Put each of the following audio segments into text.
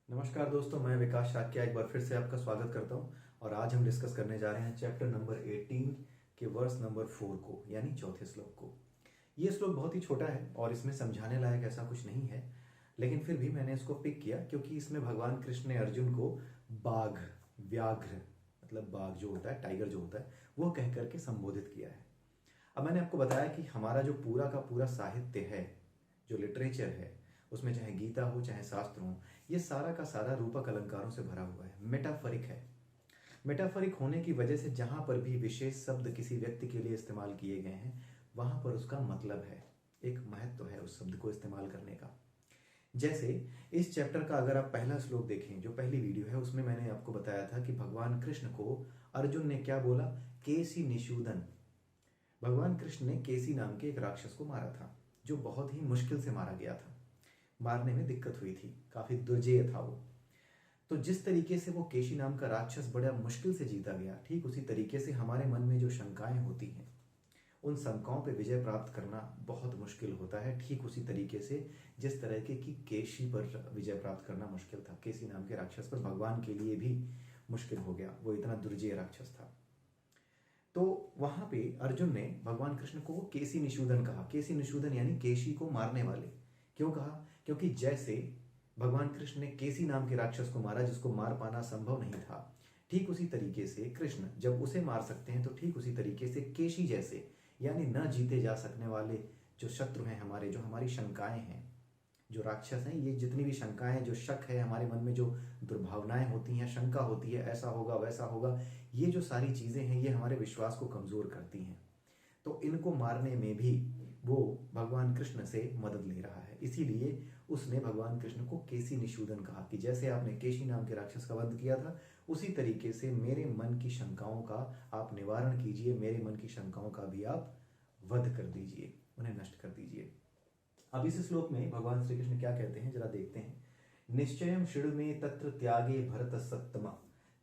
नमस्कार दोस्तों, मैं विकास शाक्या एक बार फिर से आपका स्वागत करता हूं। और आज हम डिस्कस करने जा रहे हैं चैप्टर नंबर 18 के वर्स नंबर 4 को, यानी चौथे श्लोक को। ये श्लोक बहुत ही छोटा है और इसमें समझाने लायक ऐसा कुछ नहीं है, लेकिन फिर भी मैंने इसको पिक किया क्योंकि इसमें भगवान कृष्ण ने अर्जुन को बाघ, व्याघ्र मतलब बाघ जो होता है, टाइगर जो होता है, वो कह करके संबोधित किया है। अब मैंने आपको बताया कि हमारा जो पूरा का पूरा साहित्य है, जो लिटरेचर है, उसमें चाहे गीता हो चाहे शास्त्र हो, ये सारा का सारा रूपक अलंकारों से भरा हुआ है, मेटाफरिक है। मेटाफरिक होने की वजह से जहां पर भी विशेष शब्द किसी व्यक्ति के लिए इस्तेमाल किए गए हैं, वहां पर उसका मतलब है, एक महत्व है उस शब्द को इस्तेमाल करने का। जैसे इस चैप्टर का अगर आप पहला श्लोक देखें, जो पहली वीडियो है, उसमें मैंने आपको बताया था कि भगवान कृष्ण को अर्जुन ने क्या बोला, केसी निषूदन। भगवान कृष्ण ने केसी नाम के एक राक्षस को मारा था, जो बहुत ही मुश्किल से मारा गया था, मारने में दिक्कत हुई थी, काफी दुर्जेय था वो। तो जिस तरीके से वो केशी नाम का राक्षस बड़ा मुश्किल से जीता गया, ठीक उसी तरीके से हमारे मन में जो शंकाएं होती हैं, उन शंकाओं पे विजय प्राप्त करना बहुत मुश्किल होता है। ठीक उसी तरीके से जिस तरह के कि केशी पर विजय प्राप्त करना मुश्किल था, केसी नाम के राक्षस पर भगवान के लिए भी मुश्किल हो गया, वो इतना दुर्जेय राक्षस था। तो वहां पे अर्जुन ने भगवान कृष्ण को केसी निषूदन कहा। केसी निषूदन यानी केशी को मारने वाले। क्यों कहा? क्योंकि जैसे भगवान कृष्ण ने केसी नाम के राक्षस को मारा, जिसको मार पाना संभव नहीं था, ठीक उसी तरीके से कृष्ण जब उसे मार सकते हैं, तो ठीक उसी तरीके से केशी जैसे, यानी न जीते जा सकने वाले जो शत्रु हैं हमारे, जो हमारी शंकाएं हैं, जो राक्षस हैं, ये जितनी भी शंकाएं, जो शक है हमारे मन में, जो दुर्भावनाएं होती हैं, शंका होती है, ऐसा होगा वैसा होगा, ये जो सारी चीजें हैं, ये हमारे विश्वास को कमजोर करती हैं। तो इनको मारने में भी वो भगवान कृष्ण से मदद ले रहा है। इसीलिए उसने भगवान कृष्ण को केसी निषूदन कहा कि जैसे आपने केशी नाम के राक्षस का वध किया था, उसी तरीके से मेरे मन की शंकाओं का आप निवारण कीजिए, मेरे मन की शंकाओं का भी आप वध कर दीजिए, उन्हें नष्ट कर दीजिए। अब इस श्लोक में भगवान श्री कृष्ण क्या कहते हैं, जरा देखते हैं। निश्चयम शृणु मे तत्र त्यागे भरत सत्तमा,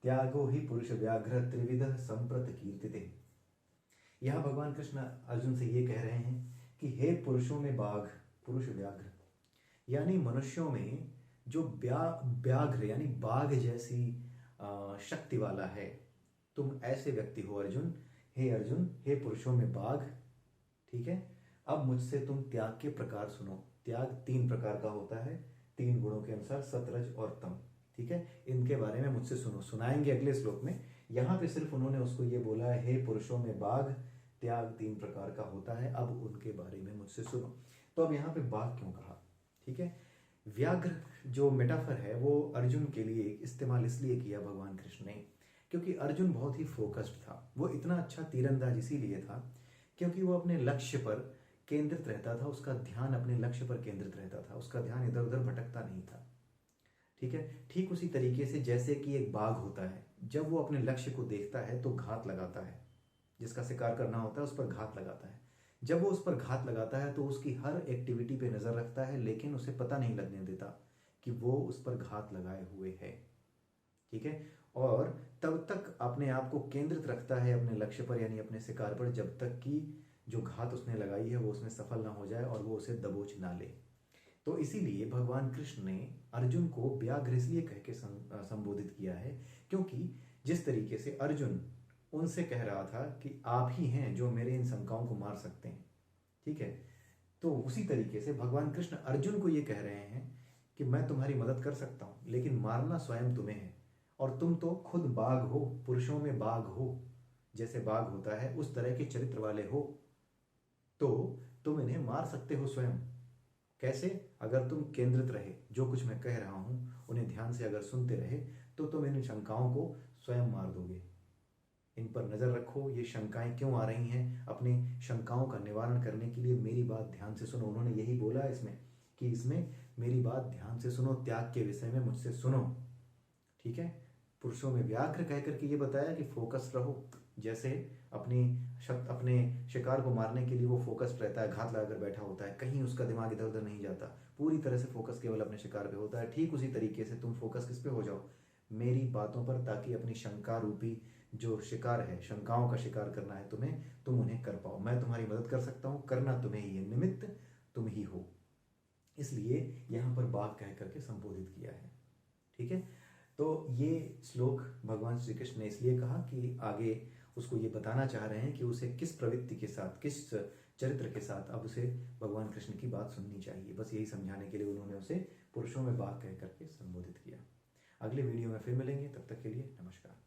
त्यागो ही पुरुष व्याघ्र त्रिविध संप्रत कीर्तिते। यहां भगवान कृष्ण अर्जुन से ये कह रहे हैं कि हे पुरुषों में बाघ, पुरुष व्याघ्र, यानी मनुष्यों में जो व्याघ्र यानी बाघ जैसी शक्ति वाला है, तुम ऐसे व्यक्ति हो अर्जुन। हे अर्जुन, हे पुरुषों में बाघ, ठीक है। अब मुझसे तुम त्याग के प्रकार सुनो। त्याग 3 प्रकार का होता है, 3 गुणों के अनुसार, सतरज और तम, ठीक है। इनके बारे में मुझसे सुनो, सुनाएंगे अगले श्लोक में। यहां पे सिर्फ उन्होंने उसको ये बोला है, हे पुरुषों में बाघ, त्याग 3 प्रकार का होता है, अब उनके बारे में मुझसे सुनो। तो अब यहाँ पे बाघ क्यों कहा, ठीक है। व्याघ्र जो मेटाफर है, वो अर्जुन के लिए इस्तेमाल इसलिए किया भगवान कृष्ण ने क्योंकि अर्जुन बहुत ही फोकस्ड था। वो इतना अच्छा तीरंदाज इसीलिए था क्योंकि वो अपने लक्ष्य पर केंद्रित रहता था, उसका ध्यान अपने लक्ष्य पर केंद्रित रहता था, उसका ध्यान इधर उधर भटकता नहीं था, ठीक है। ठीक उसी तरीके से जैसे कि एक बाघ होता है, जब वो अपने लक्ष्य को देखता है तो घात लगाता है, जिसका शिकार करना होता है उस पर घात लगाता है। जब वो उस पर घात लगाता है तो उसकी हर एक्टिविटी पे नजर रखता है, लेकिन उसे पता नहीं लगने देता कि वो उस पर घात लगाए हुए है, ठीक है। और तब तक अपने आप को केंद्रित रखता है अपने लक्ष्य पर, यानी अपने शिकार पर, जब तक कि जो घात उसने लगाई है वो उसमें सफल ना हो जाए और वो उसे दबोच ना ले। तो इसीलिए भगवान कृष्ण ने अर्जुन को व्याघ्र इसलिए कह के संबोधित किया है क्योंकि जिस तरीके से अर्जुन उनसे कह रहा था कि आप ही हैं जो मेरे इन शंकाओं को मार सकते हैं, ठीक है। तो उसी तरीके से भगवान कृष्ण अर्जुन को यह कह रहे हैं कि मैं तुम्हारी मदद कर सकता हूं, लेकिन मारना स्वयं तुम्हें है, और तुम तो खुद बाघ हो, पुरुषों में बाघ हो, जैसे बाघ होता है उस तरह के चरित्र वाले हो, तो तुम इन्हें मार सकते हो स्वयं। कैसे? अगर तुम केंद्रित रहे, जो कुछ मैं कह रहा हूं उन्हें ध्यान से अगर सुनते रहे, तो तुम इन शंकाओं को स्वयं मार दोगे। इन पर नजर रखो, ये शंकाएं क्यों आ रही हैं, अपनी शंकाओं का निवारण करने के लिए मेरी बात ध्यान से सुनो। उन्होंने यही बोला इसमें कि इसमें मेरी बात ध्यान से सुनो, त्याग के विषय में मुझसे सुनो, ठीक है। पुरुषों में व्याघ्र कह करके ये बताया कि फोकस रहो, जैसे अपने शिकार को मारने के लिए वो फोकस्ड रहता है, घात लगाकर बैठा होता है, कहीं उसका दिमाग इधर उधर नहीं जाता, पूरी तरह से फोकस केवल अपने शिकार पे होता है। ठीक उसी तरीके से तुम फोकस किस पे हो जाओ, मेरी बातों पर, ताकि अपनी शंका रूपी जो शिकार है, शंकाओं का शिकार करना है तुम्हें, तुम उन्हें कर पाओ। मैं तुम्हारी मदद कर सकता हूं, करना तुम्हें ही है, निमित्त तुम ही हो। इसलिए यहां पर बाघ कह करके संबोधित किया है। ठीक है। तो ये श्लोक भगवान श्री कृष्ण ने इसलिए कहा कि आगे उसको ये बताना चाह रहे हैं कि उसे किस प्रवृत्ति के साथ, किस चरित्र के साथ अब उसे भगवान कृष्ण की बात सुननी चाहिए। बस यही समझाने के लिए उन्होंने उसे पुरुषों में बाघ कह करके संबोधित किया। अगले वीडियो में फिर मिलेंगे, तब तक के लिए नमस्कार।